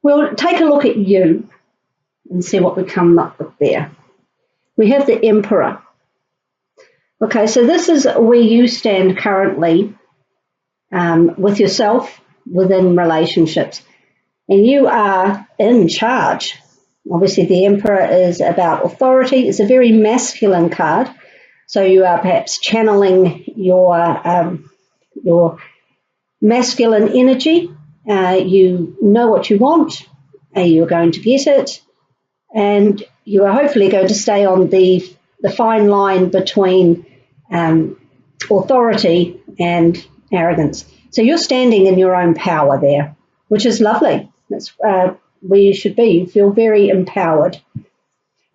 We'll take a look at you and see what we come up with there. We have the Emperor. Okay, so this is where you stand currently with yourself within relationships. And you are in charge. Obviously, the Emperor is about authority. It's a very masculine card. So you are perhaps channeling your masculine energy. You know what you want. You're going to get it. And you are hopefully going to stay on the fine line between authority and arrogance. So you're standing in your own power there, which is lovely. That's where you should be. You feel very empowered.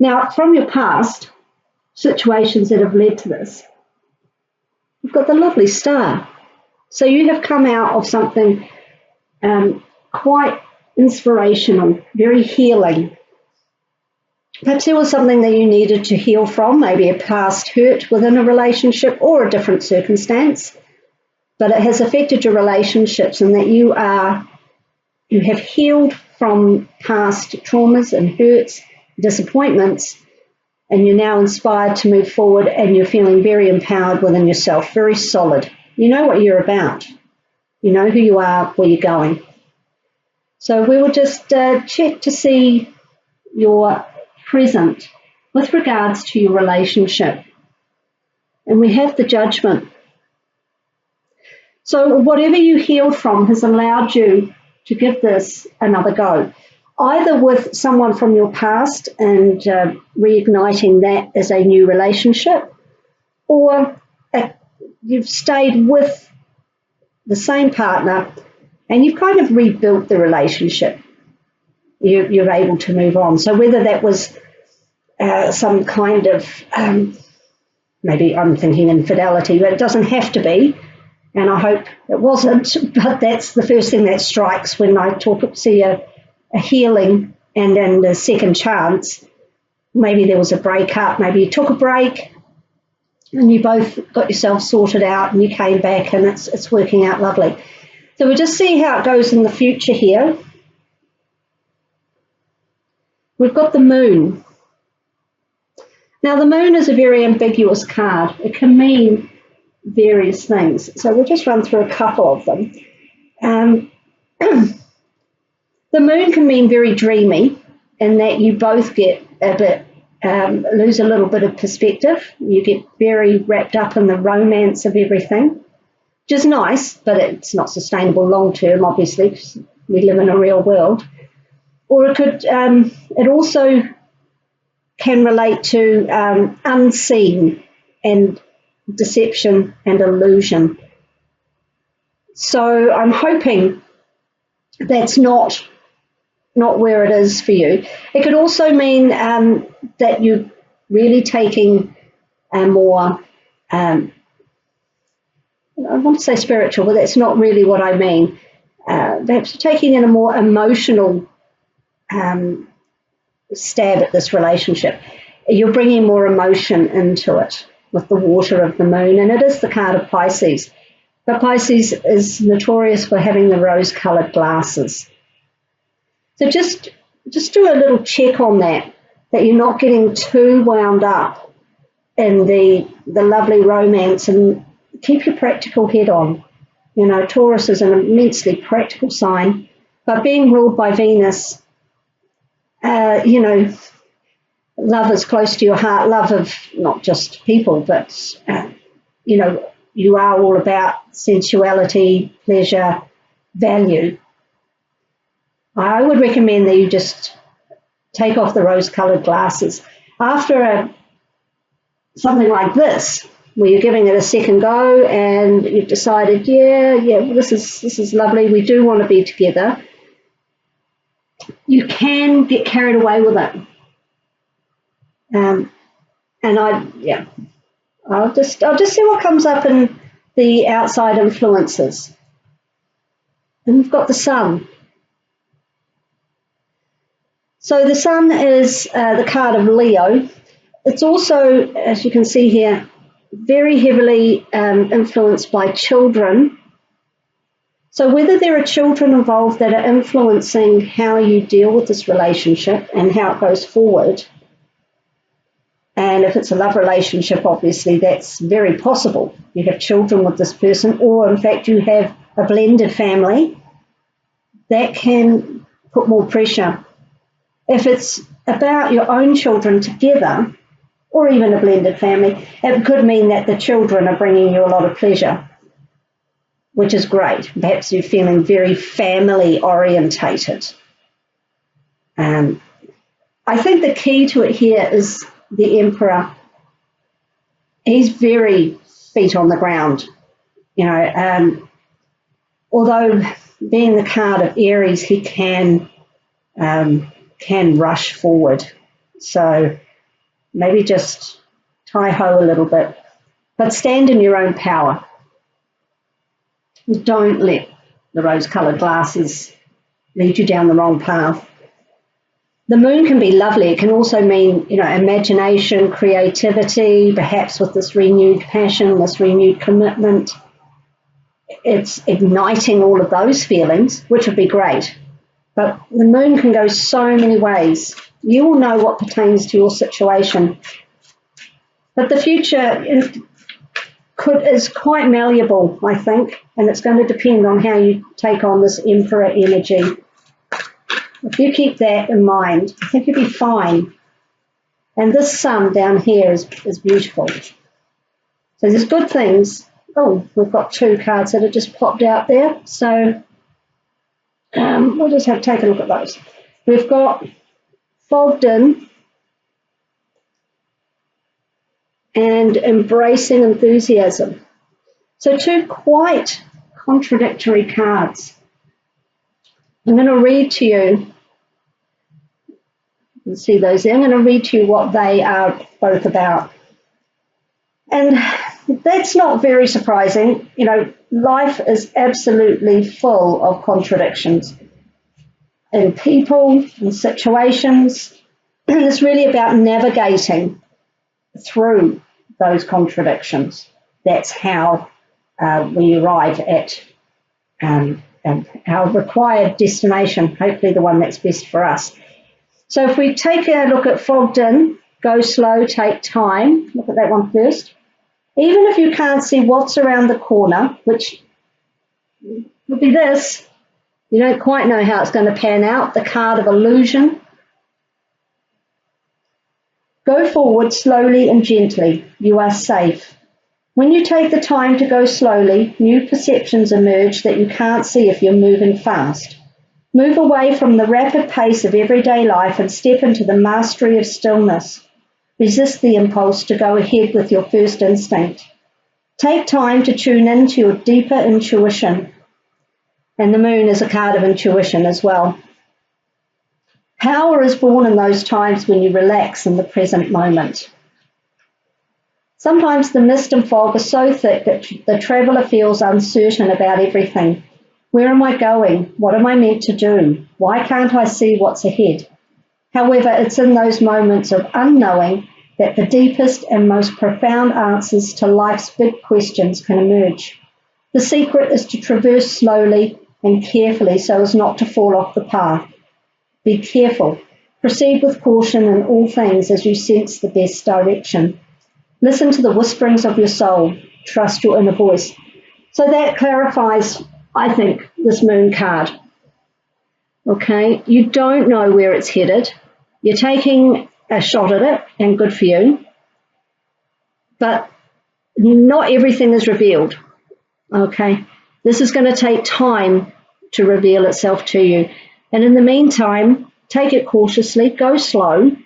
Now, from your past situations that have led to this, you've got the lovely Star. So you have come out of something quite inspirational, very healing. Perhaps there was something that you needed to heal from, maybe a past hurt within a relationship or a different circumstance, but it has affected your relationships, and that you have healed from past traumas and hurts, disappointments, and you're now inspired to move forward, and you're feeling very empowered within yourself, very solid. You know what you're about. You know who you are, where you're going. So we will just check to see your present with regards to your relationship. And we have the Judgment. So whatever you healed from has allowed you to give this another go, either with someone from your past and reigniting that as a new relationship, or you've stayed with the same partner and you've kind of rebuilt the relationship. You're able to move on. So whether that was some kind of, maybe I'm thinking infidelity, but it doesn't have to be, and I hope it wasn't, but that's the first thing that strikes when I see a healing and then a second chance. Maybe there was a breakup, maybe you took a break and you both got yourself sorted out and you came back and it's working out lovely. So we'll just see how it goes in the future here. We've got the Moon. Now, the Moon is a very ambiguous card. It can mean various things. So we'll just run through a couple of them. The Moon can mean very dreamy, in that you both get a bit, lose a little bit of perspective. You get very wrapped up in the romance of everything, which is nice, but it's not sustainable long term, obviously, because we live in a real world. Or it could, it also can relate to unseen and deception and illusion. So I'm hoping that's not where it is for you. It could also mean that you're really taking a more, I want to say spiritual, but that's not really what I mean. Perhaps you're taking in a more emotional stab at this relationship. You're bringing more emotion into it with the water of the Moon, and it is the card of Pisces. But Pisces is notorious for having the rose-coloured glasses. So just do a little check on that you're not getting too wound up in the lovely romance, and keep your practical head on. You know, Taurus is an immensely practical sign, but being ruled by Venus, you know, love is close to your heart, love of not just people, but, you know, you are all about sensuality, pleasure, value. I would recommend that you just take off the rose-coloured glasses. After something like this, where you're giving it a second go and you've decided, yeah, this is lovely, we do want to be together, you can get carried away with it. I'll just see what comes up in the outside influences. And we've got the Sun. So the Sun is the card of Leo. It's also, as you can see here, very heavily influenced by children. So whether there are children involved that are influencing how you deal with this relationship and how it goes forward, and if it's a love relationship, obviously that's very possible. You have children with this person, or in fact you have a blended family, that can put more pressure. If it's about your own children together, or even a blended family, it could mean that the children are bringing you a lot of pleasure, which is great. Perhaps you're feeling very family orientated. I think the key to it here is the Emperor. He's very feet on the ground, you know. Although being the card of Aries, he can rush forward. So maybe just tie-ho a little bit, but stand in your own power. Don't let the rose-coloured glasses lead you down the wrong path. The moon can be lovely. It can also mean, you know, imagination, creativity, perhaps with this renewed passion, this renewed commitment. It's igniting all of those feelings, which would be great. But the moon can go so many ways. You will know what pertains to your situation. But the future is quite malleable, I think, and it's going to depend on how you take on this Emperor energy. If you keep that in mind, I think you'll be fine. And this sun down here is beautiful. So there's good things. Oh, we've got two cards that have just popped out there. So we'll just have to take a look at those. We've got Fogged In and Embracing Enthusiasm. So two quite contradictory cards. I'm going to read to you, you can see those there. I'm going to read to you what they are both about. And that's not very surprising. You know, life is absolutely full of contradictions in people, in situations. And it's really about navigating through those contradictions. That's how we arrive at our required destination, hopefully the one that's best for us. So if we take a look at Fogged In, go slow, take time, look at that one first. Even if you can't see what's around the corner, which would be this, you don't quite know how it's going to pan out, the card of illusion. Go forward slowly and gently. You are safe. When you take the time to go slowly, new perceptions emerge that you can't see if you're moving fast. Move away from the rapid pace of everyday life and step into the mastery of stillness. Resist the impulse to go ahead with your first instinct. Take time to tune into your deeper intuition. And the moon is a card of intuition as well. Power is born in those times when you relax in the present moment. Sometimes the mist and fog are so thick that the traveller feels uncertain about everything. Where am I going? What am I meant to do? Why can't I see what's ahead? However, it's in those moments of unknowing that the deepest and most profound answers to life's big questions can emerge. The secret is to traverse slowly and carefully so as not to fall off the path. Be careful. Proceed with caution in all things as you sense the best direction. Listen to the whisperings of your soul. Trust your inner voice. So that clarifies, I think, this moon card. Okay, you don't know where it's headed. You're taking a shot at it, and good for you. But not everything is revealed. Okay, this is going to take time to reveal itself to you. And in the meantime, take it cautiously, go slow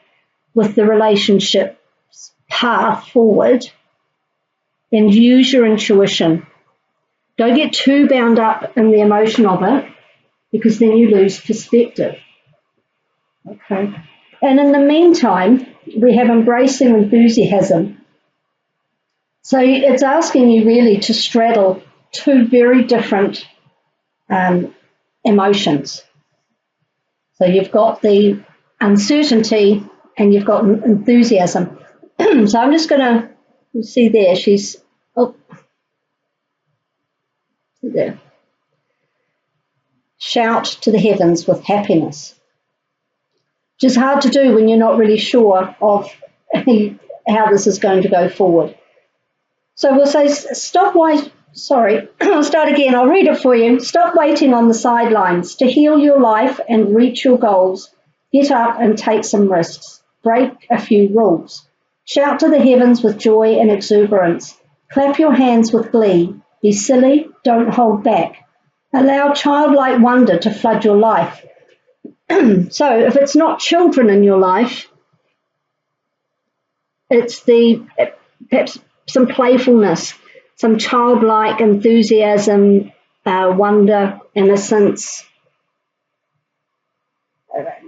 with the relationship's path forward, and use your intuition. Don't get too bound up in the emotion of it, because then you lose perspective. Okay. And in the meantime, we have Embracing Enthusiasm. So it's asking you really to straddle two very different emotions. So you've got the uncertainty and you've got enthusiasm. So I'm just going to see there. She's there. Shout to the heavens with happiness, which is hard to do when you're not really sure of how this is going to go forward. So we'll say, I'll start again. I'll read it for you. Stop waiting on the sidelines. To heal your life and reach your goals, get up and take some risks. Break a few rules. Shout to the heavens with joy and exuberance. Clap your hands with glee. Be silly, don't hold back. Allow childlike wonder to flood your life. So if it's not children in your life, it's perhaps some playfulness, some childlike enthusiasm, wonder, innocence.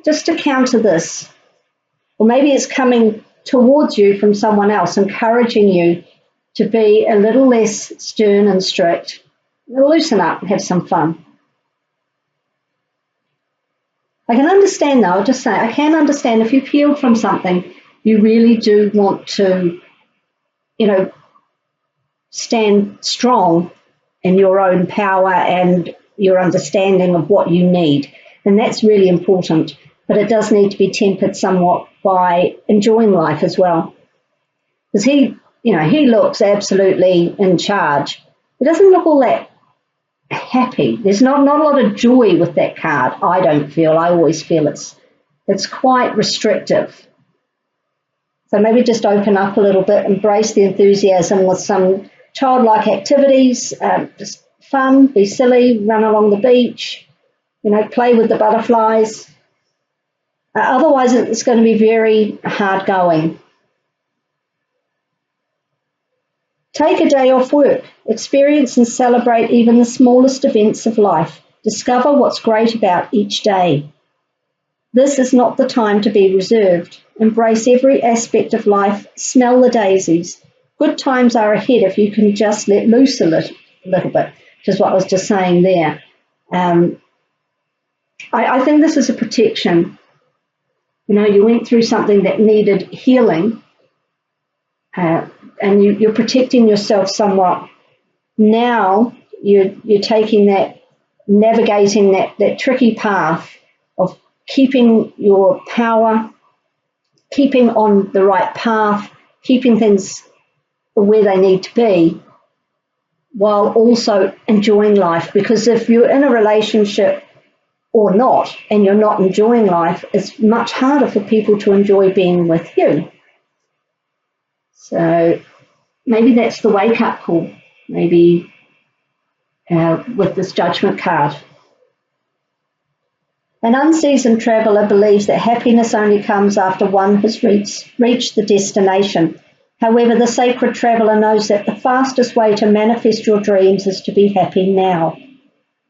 Just to counter this. Or maybe it's coming towards you from someone else, encouraging you to be a little less stern and strict. Loosen up and have some fun. I can understand, though, I'll just say, I can understand if you've healed from something, you really do want to, stand strong in your own power and your understanding of what you need. And that's really important. But it does need to be tempered somewhat by enjoying life as well. Because he looks absolutely in charge. He doesn't look all that happy. There's not a lot of joy with that card, I don't feel. I always feel it's quite restrictive. So maybe just open up a little bit, embrace the enthusiasm with some childlike activities, just fun, be silly, run along the beach, play with the butterflies. Otherwise, it's going to be very hard going. Take a day off work. Experience and celebrate even the smallest events of life. Discover what's great about each day. This is not the time to be reserved. Embrace every aspect of life. Smell the daisies. Good times are ahead if you can just let loose a little bit, which is what I was just saying there. I think this is a protection. You went through something that needed healing, and you're protecting yourself somewhat. Now you're taking that, navigating that tricky path of keeping your power, keeping on the right path, keeping things where they need to be, while also enjoying life. Because if you're in a relationship or not, and you're not enjoying life, it's much harder for people to enjoy being with you. So maybe that's the wake-up call, maybe with this judgment card. An unseasoned traveller believes that happiness only comes after one has reached the destination. However, the sacred traveller knows that the fastest way to manifest your dreams is to be happy now.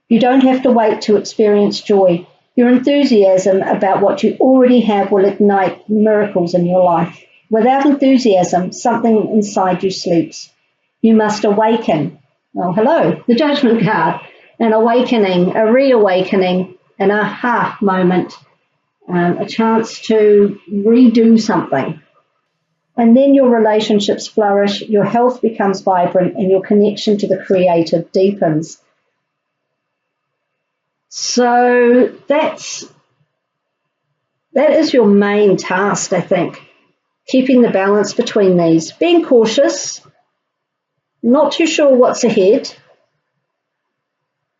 You don't have to wait to experience joy. Your enthusiasm about what you already have will ignite miracles in your life. Without enthusiasm, something inside you sleeps. You must awaken. Oh, hello, the judgment card. An awakening, a reawakening, an aha moment, a chance to redo something. And then your relationships flourish, your health becomes vibrant, and your connection to the creative deepens. So that is your main task, I think. Keeping the balance between these. Being cautious, not too sure what's ahead,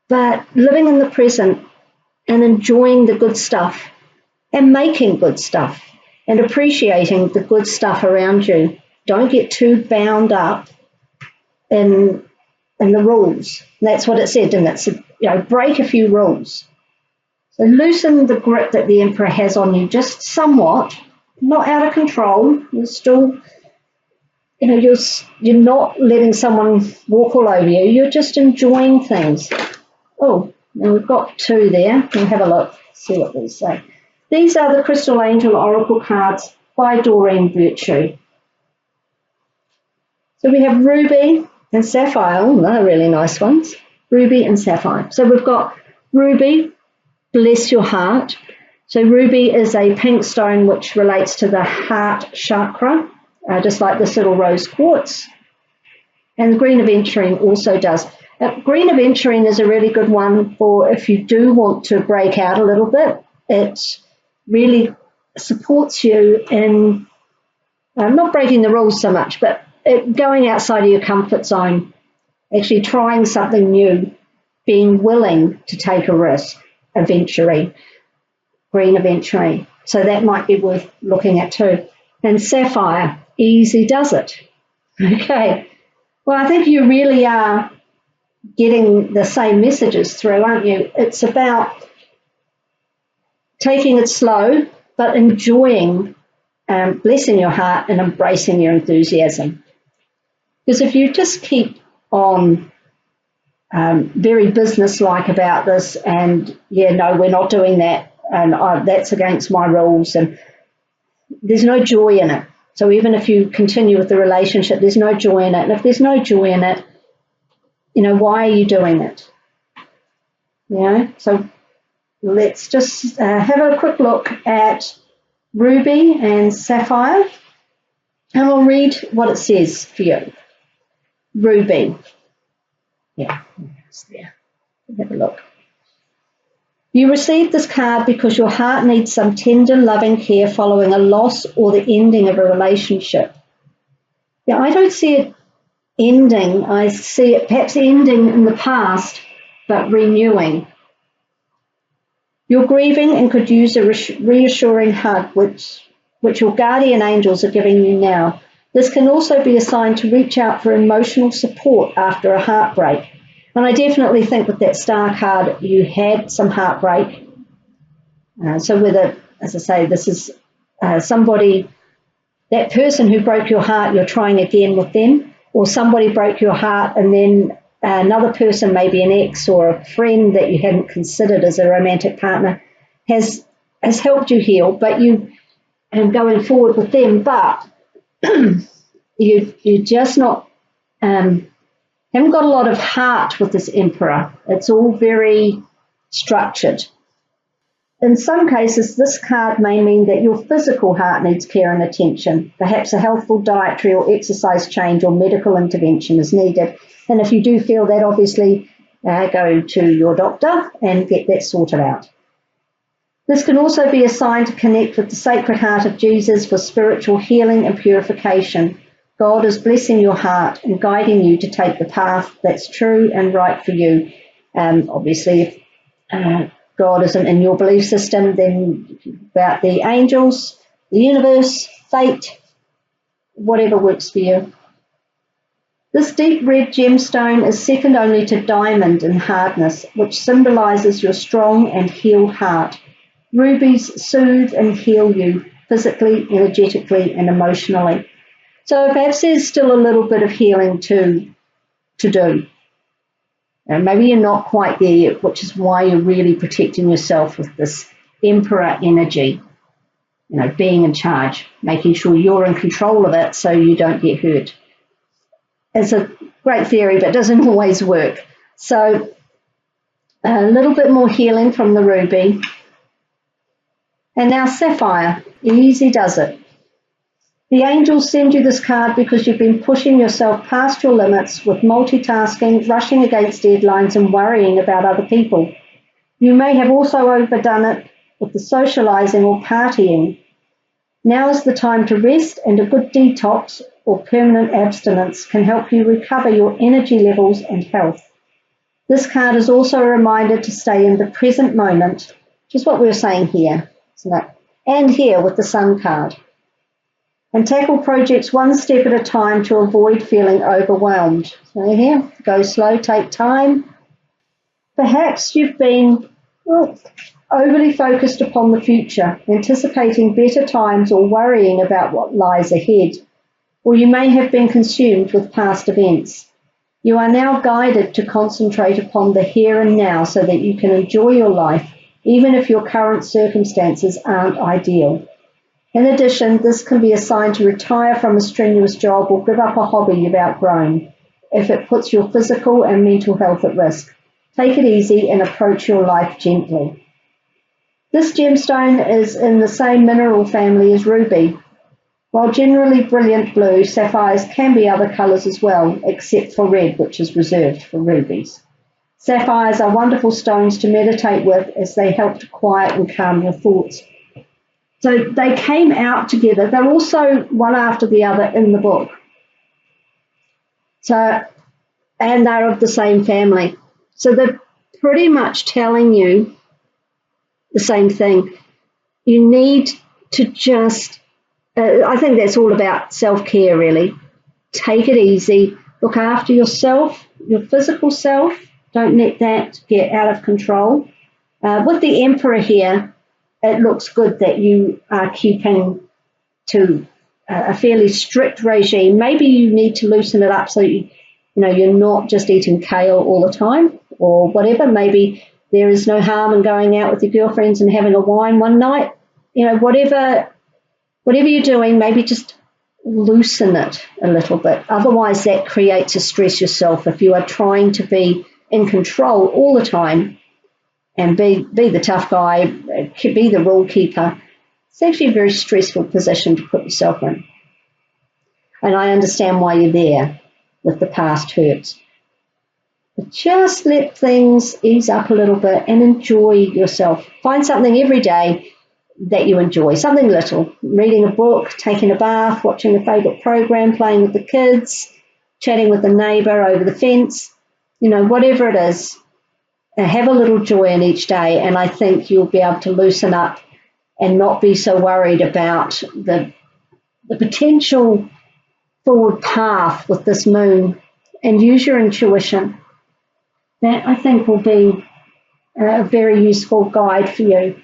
but living in the present and enjoying the good stuff and making good stuff and appreciating the good stuff around you. Don't get too bound up in the rules. That's what it said, and it's break a few rules. So loosen the grip that the Emperor has on you just somewhat, not out of control. You're still, you're not letting someone walk all over you. You're just enjoying things. Oh, now we've got two there. We'll have a look, see what these say. These are the Crystal Angel Oracle cards by Doreen Virtue. So we have Ruby and Sapphire. Oh, they're really nice ones. Ruby and Sapphire. So we've got Ruby, bless your heart. So ruby is a pink stone which relates to the heart chakra, just like this little rose quartz. And green aventurine also does. Green aventurine is a really good one for if you do want to break out a little bit. It really supports you in not breaking the rules so much, but going outside of your comfort zone, actually trying something new, being willing to take a risk. Aventurine, green aventurine. So that might be worth looking at too. And sapphire, easy does it. Okay. Well, I think you really are getting the same messages through, aren't you? It's about taking it slow, but enjoying, blessing your heart and embracing your enthusiasm. Because if you just keep on very business-like about this and, yeah, no, we're not doing that, and that's against my rules, and there's no joy in it. So even if you continue with the relationship, there's no joy in it. And if there's no joy in it, you know, why are you doing it? You know, so let's just have a quick look at ruby and sapphire, and I'll read what it says for you. Ruby. Yeah, it's there. Have a look. You received this card because your heart needs some tender, loving care following a loss or the ending of a relationship. Yeah, I don't see it ending. I see it perhaps ending in the past, but renewing. You're grieving and could use a reassuring hug, which your guardian angels are giving you now. This can also be a sign to reach out for emotional support after a heartbreak. And I definitely think with that star card, you had some heartbreak. So whether, as I say, this is somebody, that person who broke your heart, you're trying again with them, or somebody broke your heart and then another person, maybe an ex or a friend that you hadn't considered as a romantic partner, has helped you heal, but you are going forward with them, but you're just not... haven't got a lot of heart with this Emperor. It's all very structured. In some cases, this card may mean that your physical heart needs care and attention. Perhaps a healthful dietary or exercise change or medical intervention is needed. And if you do feel that, obviously, go to your doctor and get that sorted out. This can also be a sign to connect with the Sacred Heart of Jesus for spiritual healing and purification. God is blessing your heart and guiding you to take the path that's true and right for you. Obviously, if God isn't in your belief system, then about the angels, the universe, fate, whatever works for you. This deep red gemstone is second only to diamond in hardness, which symbolizes your strong and healed heart. Rubies soothe and heal you physically, energetically, and emotionally. So perhaps there's still a little bit of healing to do. And maybe you're not quite there yet, which is why you're really protecting yourself with this Emperor energy. You know, being in charge, making sure you're in control of it so you don't get hurt. It's a great theory, but it doesn't always work. So a little bit more healing from the ruby. And now sapphire, easy does it. The angels send you this card because you've been pushing yourself past your limits with multitasking, rushing against deadlines and worrying about other people. You may have also overdone it with the socializing or partying. Now is the time to rest, and a good detox or permanent abstinence can help you recover your energy levels and health. This card is also a reminder to stay in the present moment, which is what we were saying here, isn't it? And here with the Sun card. And tackle projects one step at a time to avoid feeling overwhelmed. So here, go slow, take time. Perhaps you've been overly focused upon the future, anticipating better times or worrying about what lies ahead. Or you may have been consumed with past events. You are now guided to concentrate upon the here and now so that you can enjoy your life, even if your current circumstances aren't ideal. In addition, this can be a sign to retire from a strenuous job or give up a hobby you've outgrown if it puts your physical and mental health at risk. Take it easy and approach your life gently. This gemstone is in the same mineral family as ruby. While generally brilliant blue, sapphires can be other colours as well, except for red, which is reserved for rubies. Sapphires are wonderful stones to meditate with as they help to quiet and calm your thoughts. So they came out together. They're also one after the other in the book. So, and they're of the same family. So they're pretty much telling you the same thing. You need to just, I think that's all about self-care really. Take it easy, look after yourself, your physical self. Don't let that get out of control. With the Emperor here, it looks good that you are keeping to a fairly strict regime. Maybe you need to loosen it up so you're not just eating kale all the time or whatever. Maybe there is no harm in going out with your girlfriends and having a wine one night. Whatever you're doing, maybe just loosen it a little bit. Otherwise, that creates a stress yourself. If you are trying to be in control all the time and be the tough guy, be the rule keeper, it's actually a very stressful position to put yourself in. And I understand why you're there with the past hurts. But just let things ease up a little bit and enjoy yourself. Find something every day that you enjoy, something little. Reading a book, taking a bath, watching a favourite program, playing with the kids, chatting with a neighbour over the fence, whatever it is. Have a little joy in each day, and I think you'll be able to loosen up and not be so worried about the potential forward path with this moon, and use your intuition. That, I think, will be a very useful guide for you.